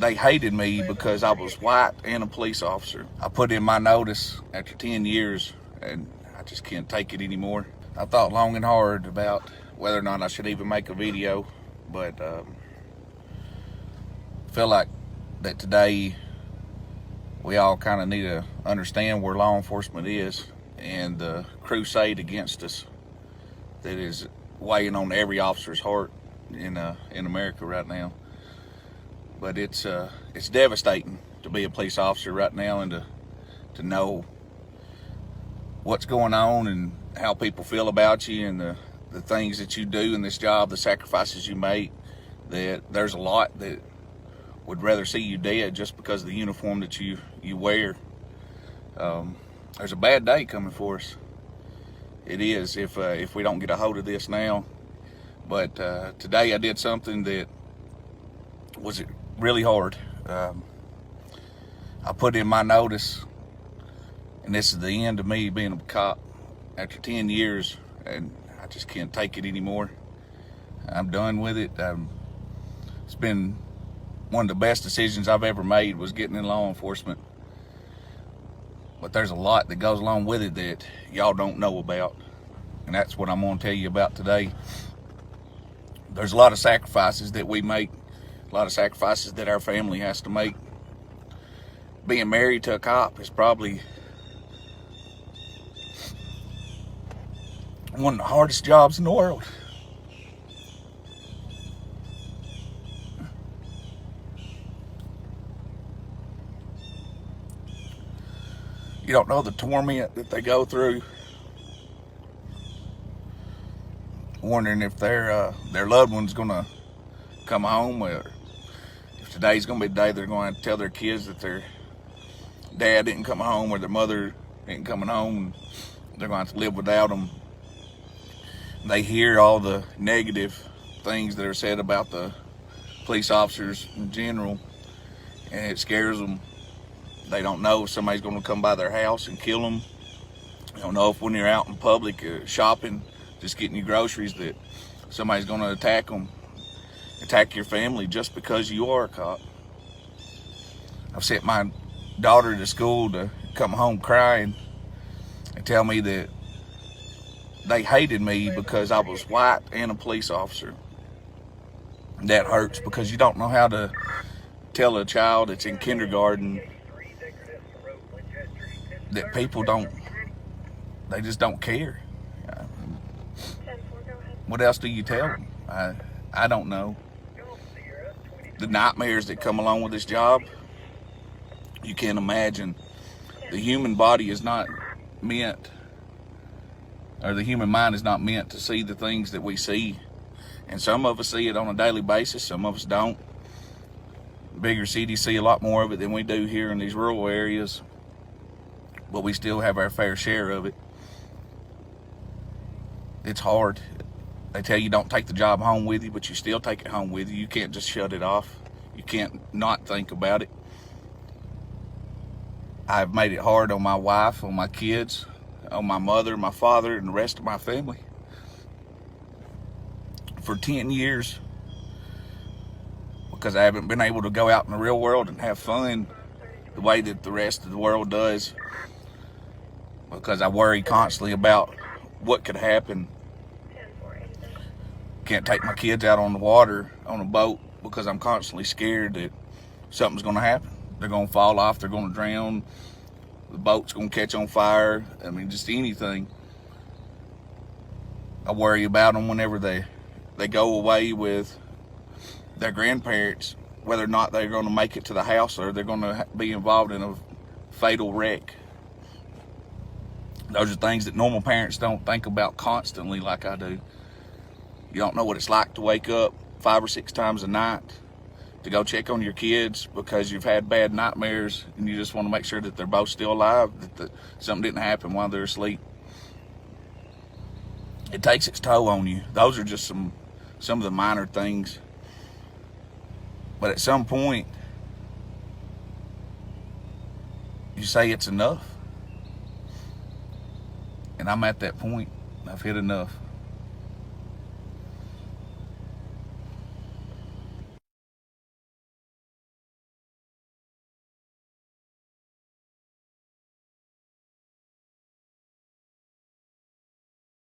they hated me because I was white and a police officer. I put in my notice after 10 years, and I just can't take it anymore. I thought long and hard about whether or not I should even make a video, but feel like that today we all kind of need to understand where law enforcement is and the crusade against us that is weighing on every officer's heart in America right now. But it's devastating to be a police officer right now and to know what's going on and how people feel about you and the things that you do in this job, the sacrifices you make. That there's a lot that would rather see you dead just because of the uniform that you wear. There's a bad day coming for us. It is if we don't get a hold of this now. But today I did something that was really hard. I put in my notice, and this is the end of me being a cop after 10 years, and I just can't take it anymore. I'm done with it. It's been one of the best decisions I've ever made was getting in law enforcement. But there's a lot that goes along with it that y'all don't know about. And that's what I'm going to tell you about today. There's a lot of sacrifices that we make, a lot of sacrifices that our family has to make. Being married to a cop is probably one of the hardest jobs in the world. You don't know the torment that they go through, wondering if their loved one's gonna come home, or if today's gonna be the day they're going to tell their kids that their dad didn't come home or their mother ain't coming home, and they're going to have to live without them. They hear all the negative things that are said about the police officers in general, and it scares them. They don't know if somebody's going to come by their house and kill them. They don't know if when you're out in public shopping, just getting your groceries, that somebody's going to attack them, attack your family just because you are a cop. I've sent my daughter to school to come home crying and tell me that they hated me because I was white and a police officer. That hurts, because you don't know how to tell a child that's in kindergarten that people they just don't care. What else do you tell them? I don't know. The nightmares that come along with this job, you can't imagine. The human body is not meant, or the human mind is not meant to see the things that we see. And some of us see it on a daily basis, some of us don't. Bigger cities see a lot more of it than we do here in these rural areas, but we still have our fair share of it. It's hard. They tell you don't take the job home with you, but you still take it home with you. You can't just shut it off. You can't not think about it. I've made it hard on my wife, on my kids, on my mother, my father, and the rest of my family. For 10 years, because I haven't been able to go out in the real world and have fun the way that the rest of the world does, because I worry constantly about what could happen. Can't take my kids out on the water on a boat because I'm constantly scared that something's going to happen. They're going to fall off, they're going to drown, the boat's going to catch on fire. I mean, just anything. I worry about them whenever they go away with their grandparents, whether or not they're going to make it to the house or they're going to be involved in a fatal wreck. Those are things that normal parents don't think about constantly like I do. You don't know what it's like to wake up 5 or 6 times a night to go check on your kids because you've had bad nightmares and you just want to make sure that they're both still alive, that something didn't happen while they're asleep. It takes its toll on you. Those are just some of the minor things. But at some point, you say it's enough. And I'm at that point. I've hit enough.